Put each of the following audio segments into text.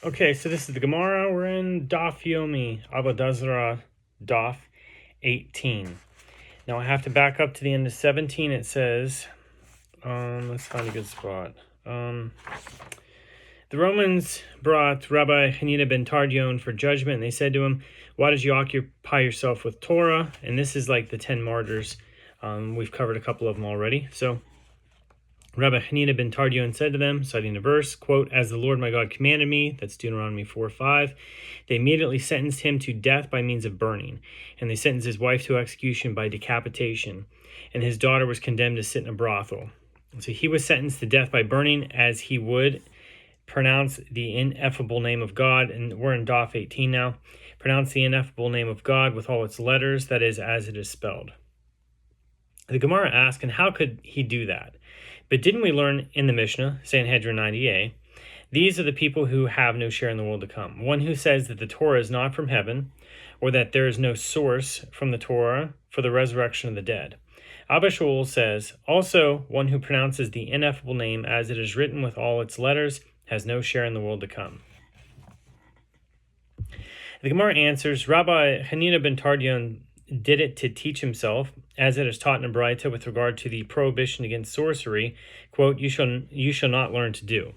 Okay, so this is the Gemara. We're in Daf Yomi, Avodah Daf 18. Now I have to back up to the end of 17. It says, let's find a good spot. The Romans brought Rabbi Chaninah ben Tardyon for judgment, and they said to him, "Why did you occupy yourself with Torah?" And this is like the 10 martyrs. We've covered a couple of them already. So Rabbi Chaninah ben Tardyon said to them, citing the verse, quote, "As the Lord my God commanded me," that's Deuteronomy 4:5, "they immediately sentenced him to death by means of burning, and they sentenced his wife to execution by decapitation, and his daughter was condemned to sit in a brothel." So he was sentenced to death by burning as he would pronounce the ineffable name of God, and we're in Daf 18 now, pronounce the ineffable name of God with all its letters, that is, as it is spelled. The Gemara asks, and how could he do that? But didn't we learn in the Mishnah, Sanhedrin 90a, these are the people who have no share in the world to come. One who says that the Torah is not from heaven, or that there is no source from the Torah for the resurrection of the dead. Abba Shaul says, also one who pronounces the ineffable name as it is written with all its letters has no share in the world to come. The Gemara answers, Rabbi Chaninah ben Tardyon did it to teach himself, as it is taught in Braita with regard to the prohibition against sorcery, quote, you shall not learn to do.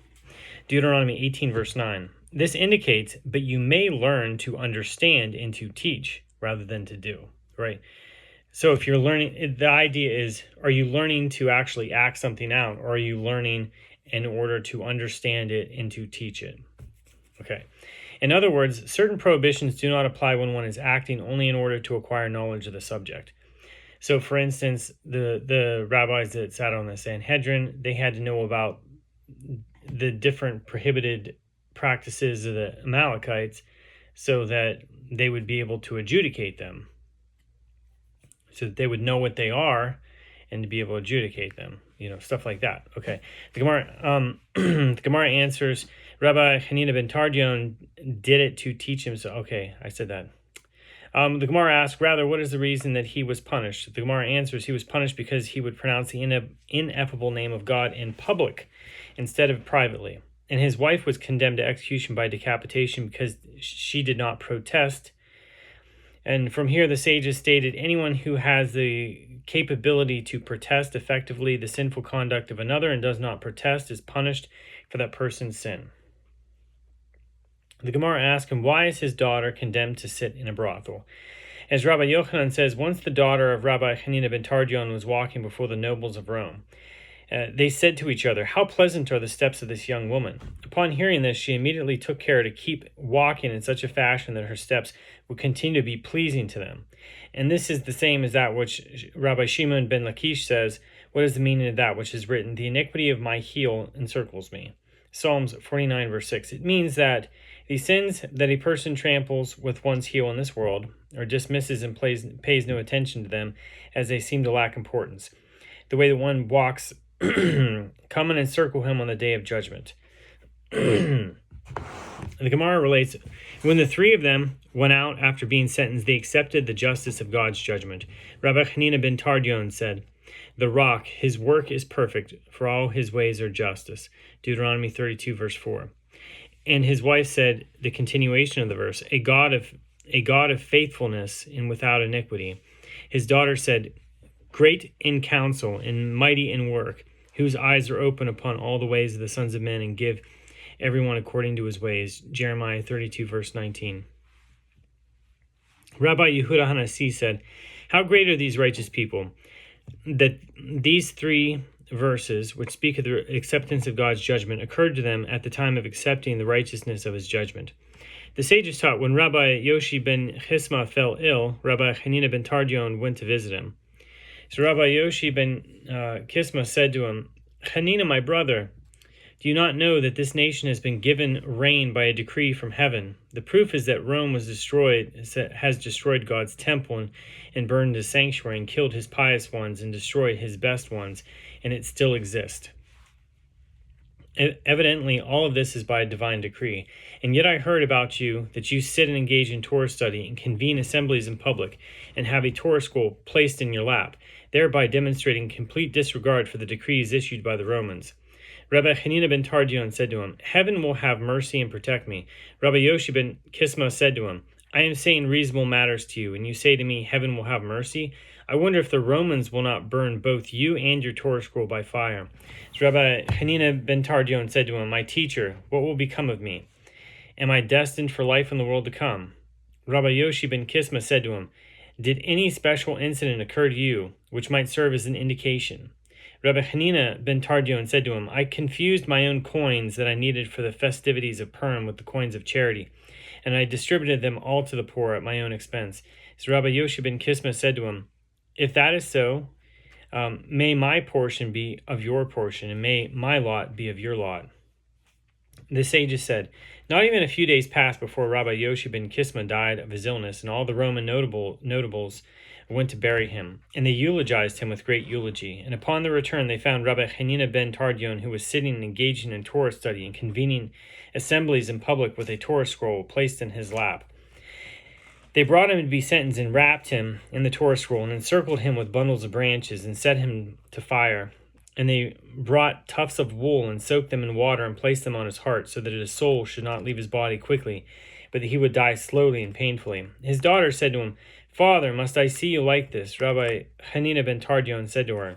Deuteronomy 18, verse 9. This indicates, but you may learn to understand and to teach rather than to do, right? So if you're learning, the idea is, are you learning to actually act something out, or are you learning in order to understand it and to teach it? Okay. In other words, certain prohibitions do not apply when one is acting only in order to acquire knowledge of the subject. So, for instance, the rabbis that sat on the Sanhedrin, they had to know about the different prohibited practices of the Amalekites so that they would be able to adjudicate them, so that they would know what they are and to be able to adjudicate them, stuff like that. Okay, the Gemara answers, Rabbi Chaninah ben Tardyon did it to teach him. So, okay, I said that. The Gemara asks, rather, what is the reason that he was punished? The Gemara answers, he was punished because he would pronounce the ineffable name of God in public instead of privately. And his wife was condemned to execution by decapitation because she did not protest. And from here, the sages stated, anyone who has the capability to protest effectively the sinful conduct of another and does not protest is punished for that person's sin. The Gemara asks him, why is his daughter condemned to sit in a brothel? As Rabbi Yochanan says, once the daughter of Rabbi Chaninah ben Tardyon was walking before the nobles of Rome. They said to each other, how pleasant are the steps of this young woman. Upon hearing this, she immediately took care to keep walking in such a fashion that her steps would continue to be pleasing to them. And this is the same as that which Rabbi Shimon ben Lakish says, what is the meaning of that which is written, the iniquity of my heel encircles me. Psalms 49, verse 6. It means that the sins that a person tramples with one's heel in this world, or dismisses and pays no attention to them as they seem to lack importance, the way that one walks come and encircle him on the day of judgment. The Gemara relates, when the three of them went out after being sentenced, they accepted the justice of God's judgment. Rabbi Chaninah ben Tardyon said, the rock, his work is perfect, for all his ways are justice. Deuteronomy 32, verse 4. And his wife said, the continuation of the verse, a God of faithfulness and without iniquity. His daughter said, great in counsel and mighty in work, whose eyes are open upon all the ways of the sons of men and give everyone according to his ways. Jeremiah 32, verse 19. Rabbi Yehuda Hanasi said, how great are these righteous people, that these three verses, which speak of the acceptance of God's judgment, occurred to them at the time of accepting the righteousness of his judgment. The sages taught when Rabbi Yoshi ben Chisma fell ill, Rabbi Chaninah ben Tardyon went to visit him. So Rabbi Yoshi ben Chisma said to him, Chaninah, my brother, do you not know that this nation has been given rain by a decree from heaven? The proof is that Rome has destroyed God's temple and burned his sanctuary and killed his pious ones and destroyed his best ones, and it still exists. Evidently, all of this is by a divine decree. And yet I heard about you that you sit and engage in Torah study and convene assemblies in public and have a Torah scroll placed in your lap, thereby demonstrating complete disregard for the decrees issued by the Romans. Rabbi Chaninah ben Tardyon said to him, Heaven will have mercy and protect me. Rabbi Yoshi ben Kisma said to him, I am saying reasonable matters to you, and you say to me, Heaven will have mercy? I wonder if the Romans will not burn both you and your Torah scroll by fire. So Rabbi Chaninah ben Tardyon said to him, My teacher, what will become of me? Am I destined for life in the world to come? Rabbi Yoshi ben Kisma said to him, Did any special incident occur to you, which might serve as an indication? Rabbi Chaninah ben Tardyon said to him, I confused my own coins that I needed for the festivities of Purim with the coins of charity, and I distributed them all to the poor at my own expense. So Rabbi Yoshi ben Kisma said to him, If that is so, may my portion be of your portion, and may my lot be of your lot. The sages said, Not even a few days passed before Rabbi Yoshi ben Kisma died of his illness, and all the Roman notables went to bury him, and they eulogized him with great eulogy. And upon their return they found Rabbi Chaninah ben Tardyon, who was sitting and engaging in Torah study and convening assemblies in public with a Torah scroll placed in his lap. They brought him to be sentenced and wrapped him in the Torah scroll and encircled him with bundles of branches and set him to fire. And they brought tufts of wool and soaked them in water and placed them on his heart, so that his soul should not leave his body quickly, but that he would die slowly and painfully. His daughter said to him, Father, must I see you like this? Rabbi Chaninah ben Tardyon said to her,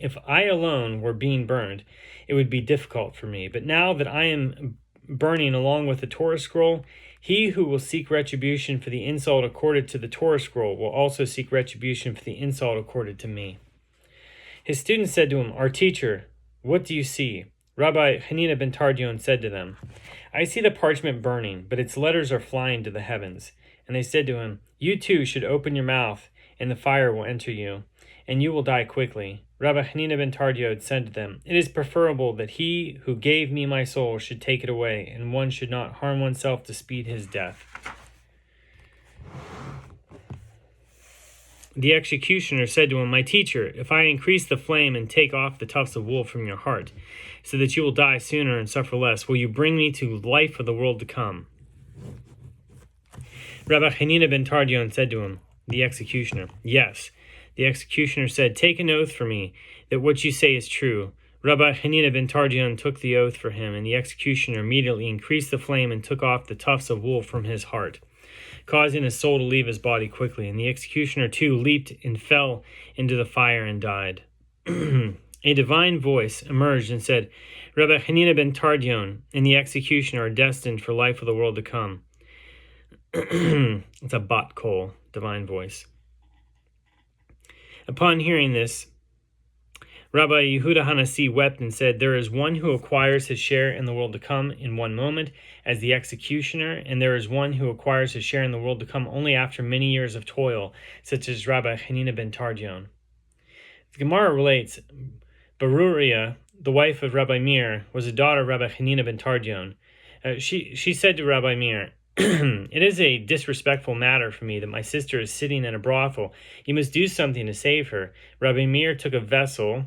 If I alone were being burned, it would be difficult for me. But now that I am burning along with the Torah scroll, he who will seek retribution for the insult accorded to the Torah scroll will also seek retribution for the insult accorded to me. His students said to him, Our teacher, what do you see? Rabbi Chaninah ben Tardyon said to them, I see the parchment burning, but its letters are flying to the heavens. And they said to him, You too should open your mouth, and the fire will enter you, and you will die quickly. Rabbi Chaninah ben Tardyon said to them, It is preferable that he who gave me my soul should take it away, and one should not harm oneself to speed his death. The executioner said to him, My teacher, if I increase the flame and take off the tufts of wool from your heart, so that you will die sooner and suffer less, will you bring me to life of the world to come? Rabbi Chaninah ben Tardyon said to him, the executioner, Yes. The executioner said, Take an oath for me, that what you say is true. Rabbi Chaninah ben Tardyon took the oath for him, and the executioner immediately increased the flame and took off the tufts of wool from his heart, causing his soul to leave his body quickly. And the executioner too leaped and fell into the fire and died. A divine voice emerged and said, Rabbi Chaninah ben Tardyon and the executioner are destined for life of the world to come. It's a bat kol, divine voice. Upon hearing this, Rabbi Yehuda Hanasi wept and said, There is one who acquires his share in the world to come in one moment as the executioner, and there is one who acquires his share in the world to come only after many years of toil, such as Rabbi Chaninah ben Tardyon. The Gemara relates, Baruria, the wife of Rabbi Meir, was a daughter of Rabbi Chaninah ben Tardyon. She said to Rabbi Meir, It is a disrespectful matter for me that my sister is sitting in a brothel. You must do something to save her. Rabbi Meir took a vessel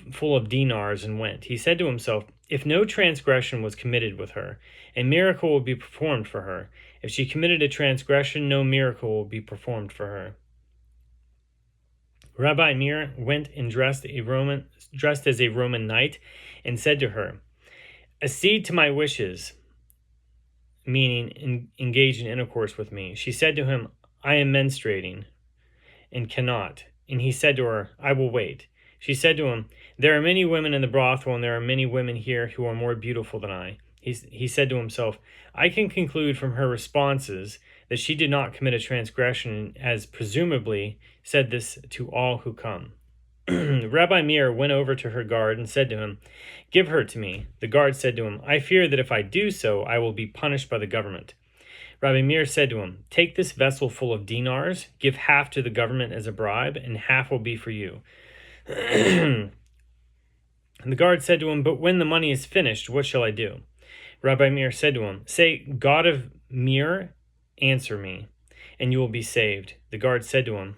full of dinars and went. He said to himself, If no transgression was committed with her, a miracle will be performed for her. If she committed a transgression, no miracle will be performed for her. Rabbi Meir went and dressed as a Roman knight and said to her, Accede to my wishes, meaning engage in intercourse with me. She said to him, I am menstruating and cannot. And he said to her, I will wait. She said to him, There are many women in the brothel, and there are many women here who are more beautiful than I. He said to himself, I can conclude from her responses that she did not commit a transgression, as presumably said this to all who come. Rabbi Meir went over to her guard and said to him, Give her to me. The guard said to him, I fear that if I do so, I will be punished by the government. Rabbi Meir said to him, Take this vessel full of dinars, give half to the government as a bribe, and half will be for you. And the guard said to him, But when the money is finished, what shall I do? Rabbi Meir said to him, Say, God of Meir, answer me, and you will be saved. The guard said to him,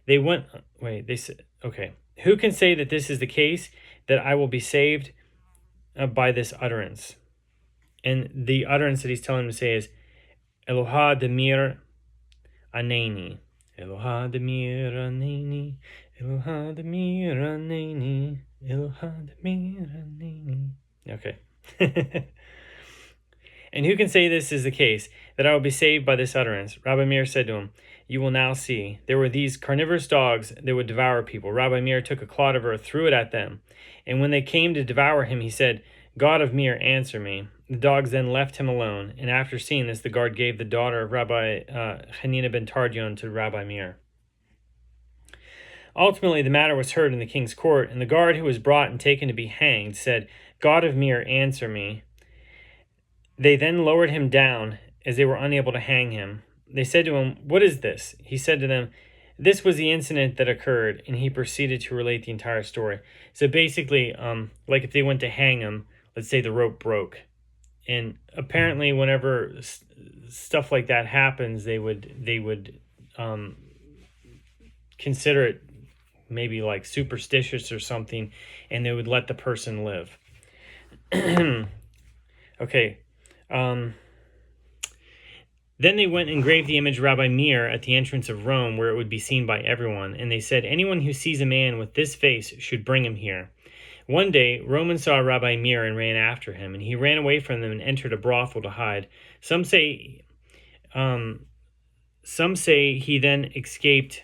They said, okay. Who can say that this is the case, that I will be saved by this utterance? And the utterance that he's telling him to say is, Eloha de Meir aneni. Eloha Demir Aneni, Eloha Demir Aneni, Eloha Demir Aneni. Okay. And who can say this is the case, that I will be saved by this utterance? Rabbi Meir said to him, you will now see. There were these carnivorous dogs that would devour people. Rabbi Meir took a clod of earth, threw it at them. And when they came to devour him, he said, God of Meir, answer me. The dogs then left him alone. And after seeing this, the guard gave the daughter of Rabbi Chaninah ben Tardyon to Rabbi Meir. Ultimately, the matter was heard in the king's court, and the guard who was brought and taken to be hanged said, God of Meir, answer me. They then lowered him down, as they were unable to hang him. They said to him, what is this? He said to them, this was the incident that occurred, and he proceeded to relate the entire story. So basically, like if they went to hang him, let's say the rope broke. And apparently whenever stuff like that happens, they would consider it maybe like superstitious or something, and they would let the person live. Okay. Then they went and engraved the image of Rabbi Meir at the entrance of Rome, where it would be seen by everyone. And they said, anyone who sees a man with this face should bring him here. One day, Romans saw Rabbi Meir and ran after him, and he ran away from them and entered a brothel to hide. Some say he then escaped.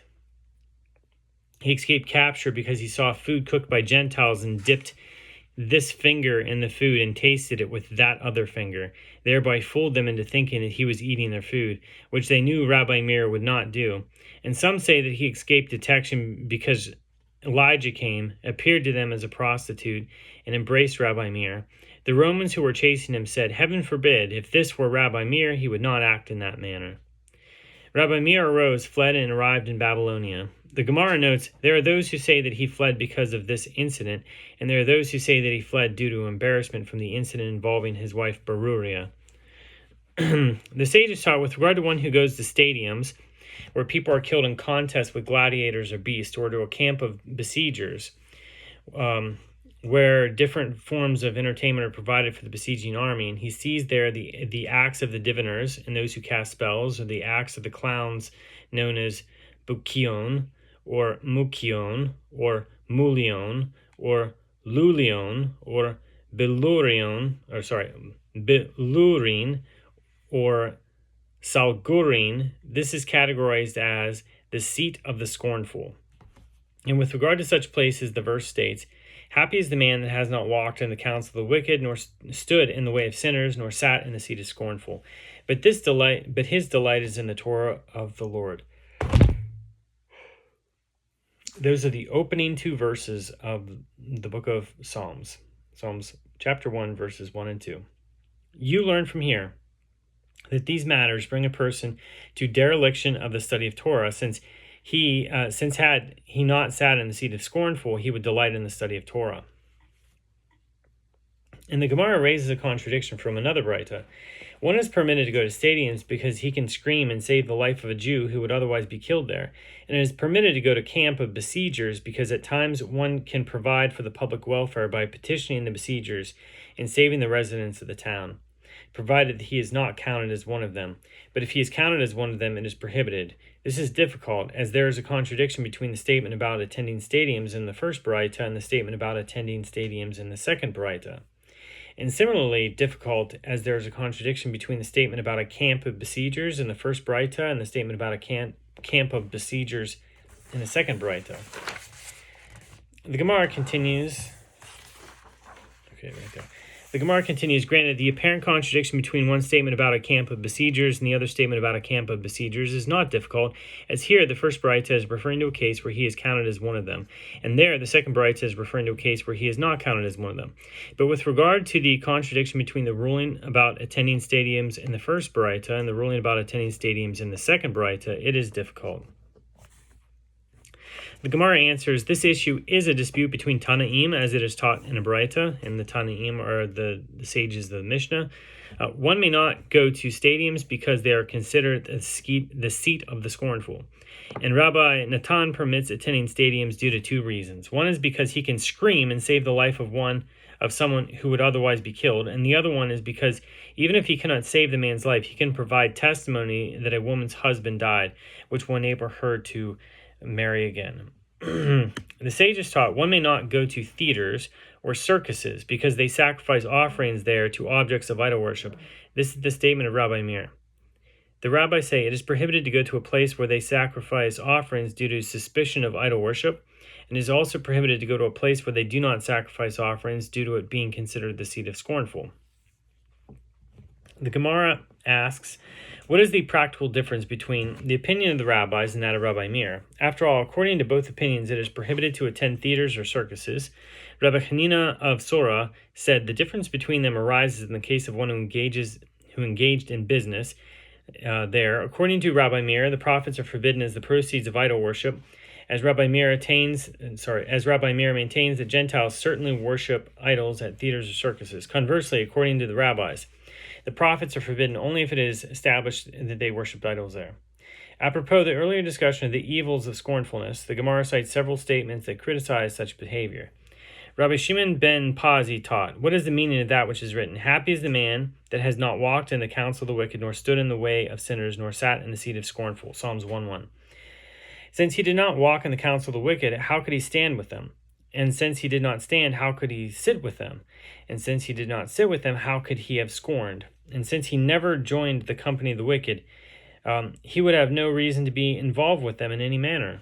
He escaped capture because he saw food cooked by Gentiles and dipped this finger in the food and tasted it with that other finger, thereby fooled them into thinking that he was eating their food, which they knew Rabbi Meir would not do. And some say that he escaped detection because Elijah came, appeared to them as a prostitute, and embraced Rabbi Meir. The Romans who were chasing him said, heaven forbid, if this were Rabbi Meir, he would not act in that manner. Rabbi Meir arose, fled, and arrived in Babylonia. The Gemara notes, there are those who say that he fled because of this incident, and there are those who say that he fled due to embarrassment from the incident involving his wife Baruria. The sages taught, with regard to one who goes to stadiums, where people are killed in contests with gladiators or beasts, or to a camp of besiegers, where different forms of entertainment are provided for the besieging army, and he sees there the acts of the diviners and those who cast spells, or the acts of the clowns known as Bukion, or Mukion, or Mulion, or Lulion, or Belurin, or Salgurin. This is categorized as the seat of the scornful. And with regard to such places, the verse states, happy is the man that has not walked in the counsel of the wicked, nor stood in the way of sinners, nor sat in the seat of scornful. But his delight is in the Torah of the Lord. Those are the opening two verses of the book of Psalms. Psalms chapter 1, verses 1 and 2. You learn from here that these matters bring a person to dereliction of the study of Torah, since had he not sat in the seat of scornful, he would delight in the study of Torah. And the Gemara raises a contradiction from another Braita. One is permitted to go to stadiums because he can scream and save the life of a Jew who would otherwise be killed there. And it is permitted to go to camp of besiegers because at times one can provide for the public welfare by petitioning the besiegers and saving the residents of the town, provided that he is not counted as one of them. But if he is counted as one of them, it is prohibited. This is difficult, as there is a contradiction between the statement about attending stadiums in the first Braita and the statement about attending stadiums in the second Braita. And similarly difficult, as there is a contradiction between the statement about a camp of besiegers in the first Braita and the statement about a camp of besiegers in the second Braita. The Gemara continues. Okay, right there. The Gemara continues, granted, the apparent contradiction between one statement about a camp of besiegers and the other statement about a camp of besiegers is not difficult, as here the first Braita is referring to a case where he is counted as one of them, and there the second Braita is referring to a case where he is not counted as one of them. But with regard to the contradiction between the ruling about attending stadiums in the first Braita and the ruling about attending stadiums in the second Braita, it is difficult. The Gemara answers, this issue is a dispute between Tanaim, as it is taught in a Baraita, and the Tanaim are the sages of the Mishnah. One may not go to stadiums because they are considered the seat of the scornful. And Rabbi Natan permits attending stadiums due to two reasons. One is because he can scream and save the life of someone who would otherwise be killed, and the other one is because even if he cannot save the man's life, he can provide testimony that a woman's husband died, which will enable her to marry again. The sages taught one may not go to theaters or circuses because they sacrifice offerings there to objects of idol worship. This is the statement of Rabbi Meir. The rabbis say it is prohibited to go to a place where they sacrifice offerings due to suspicion of idol worship, and it is also prohibited to go to a place where they do not sacrifice offerings due to it being considered the seat of scornful. The Gemara asks, what is the practical difference between the opinion of the rabbis and that of Rabbi Meir? After all, according to both opinions, it is prohibited to attend theaters or circuses. Rabbi Chaninah of Zarah said the difference between them arises in the case of one who engaged in business there. According to Rabbi Meir, the profits are forbidden as the proceeds of idol worship. As Rabbi Meir maintains that Gentiles certainly worship idols at theaters or circuses. Conversely, according to the rabbis, the profits are forbidden only if it is established that they worshipped idols there. Apropos the earlier discussion of the evils of scornfulness, the Gemara cites several statements that criticize such behavior. Rabbi Shimon ben Pazi taught, what is the meaning of that which is written? Happy is the man that has not walked in the counsel of the wicked, nor stood in the way of sinners, nor sat in the seat of scornful. Psalms 1:1. Since he did not walk in the counsel of the wicked, how could he stand with them? And since he did not stand, how could he sit with them? And since he did not sit with them, how could he have scorned? And since he never joined the company of the wicked, he would have no reason to be involved with them in any manner.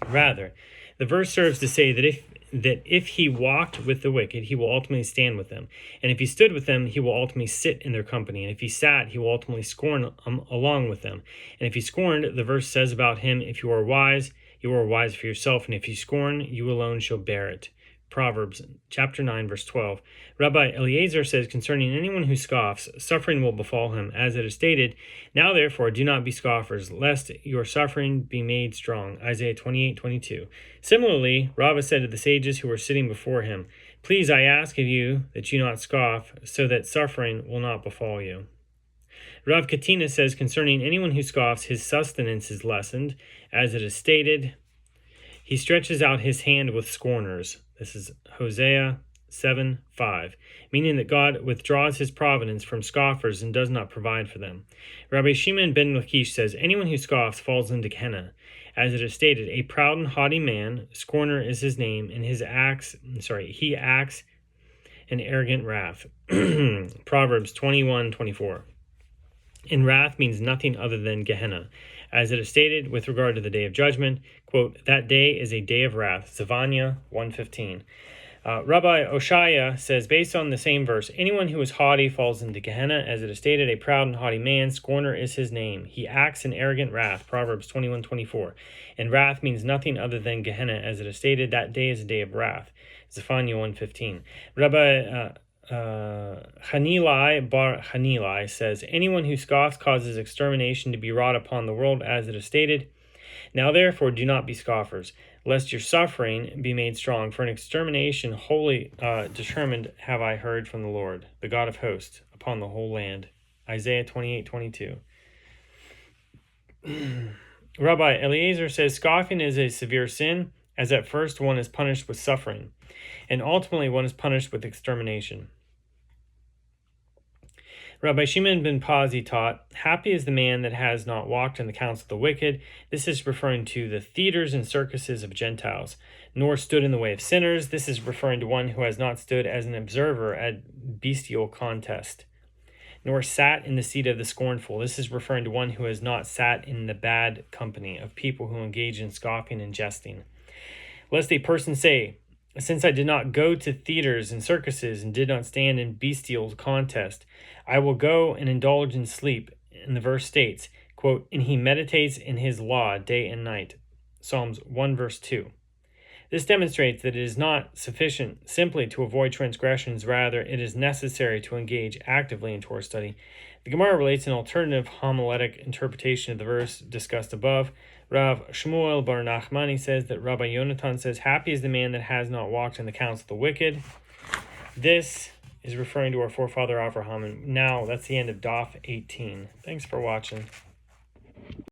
Rather, the verse serves to say that if he walked with the wicked, he will ultimately stand with them. And if he stood with them, he will ultimately sit in their company. And if he sat, he will ultimately scorn along with them. And if he scorned, the verse says about him, if you are wise for yourself. And if you scorn, you alone shall bear it. Proverbs chapter 9, verse 12. Rabbi Eliezer says concerning anyone who scoffs, suffering will befall him, as it is stated, now therefore do not be scoffers, lest your suffering be made strong. Isaiah 28:22. Similarly, Rabbah said to the sages who were sitting before him, please, I ask of you that you not scoff, so that suffering will not befall you. Rav Katina says concerning anyone who scoffs, his sustenance is lessened, as it is stated, he stretches out his hand with scorners. This is Hosea 7:5, meaning that God withdraws his providence from scoffers and does not provide for them. Rabbi Shimon ben Lakish says, anyone who scoffs falls into Gehenna. As it is stated, a proud and haughty man, scorner is his name, and he acts in arrogant wrath. Proverbs 21:24. In wrath means nothing other than Gehenna. As it is stated with regard to the day of judgment, quote, that day is a day of wrath. Zephaniah 1:15. Rabbi Oshaya says, based on the same verse, anyone who is haughty falls into Gehenna. As it is stated, a proud and haughty man, scorner is his name. He acts in arrogant wrath. Proverbs 21:24. And wrath means nothing other than Gehenna. As it is stated, that day is a day of wrath. Zephaniah 1:15. Rabbi Hanilai bar Hanilai says, anyone who scoffs causes extermination to be wrought upon the world, as it is stated. Now therefore do not be scoffers, lest your suffering be made strong. For an extermination wholly determined have I heard from the Lord, the God of hosts, upon the whole land. Isaiah 28:22. Rabbi Eliezer says, scoffing is a severe sin, as at first one is punished with suffering, and ultimately one is punished with extermination. Rabbi Shimon ben Pazi taught, happy is the man that has not walked in the counsel of the wicked. This is referring to the theaters and circuses of Gentiles, nor stood in the way of sinners. This is referring to one who has not stood as an observer at bestial contest, nor sat in the seat of the scornful. This is referring to one who has not sat in the bad company of people who engage in scoffing and jesting. Lest a person say, since I did not go to theaters and circuses and did not stand in bestial contest, I will go and indulge in sleep. And the verse states, quote, and he meditates in his law day and night. Psalms 1 verse 2. This demonstrates that it is not sufficient simply to avoid transgressions. Rather, it is necessary to engage actively in Torah study. The Gemara relates an alternative homiletic interpretation of the verse discussed above. Rav Shmuel Bar Nachmani says that Rabbi Yonatan says, happy is the man that has not walked in the counsel of the wicked. This is referring to our forefather Avraham. And now that's the end of Daf 18. Thanks for watching.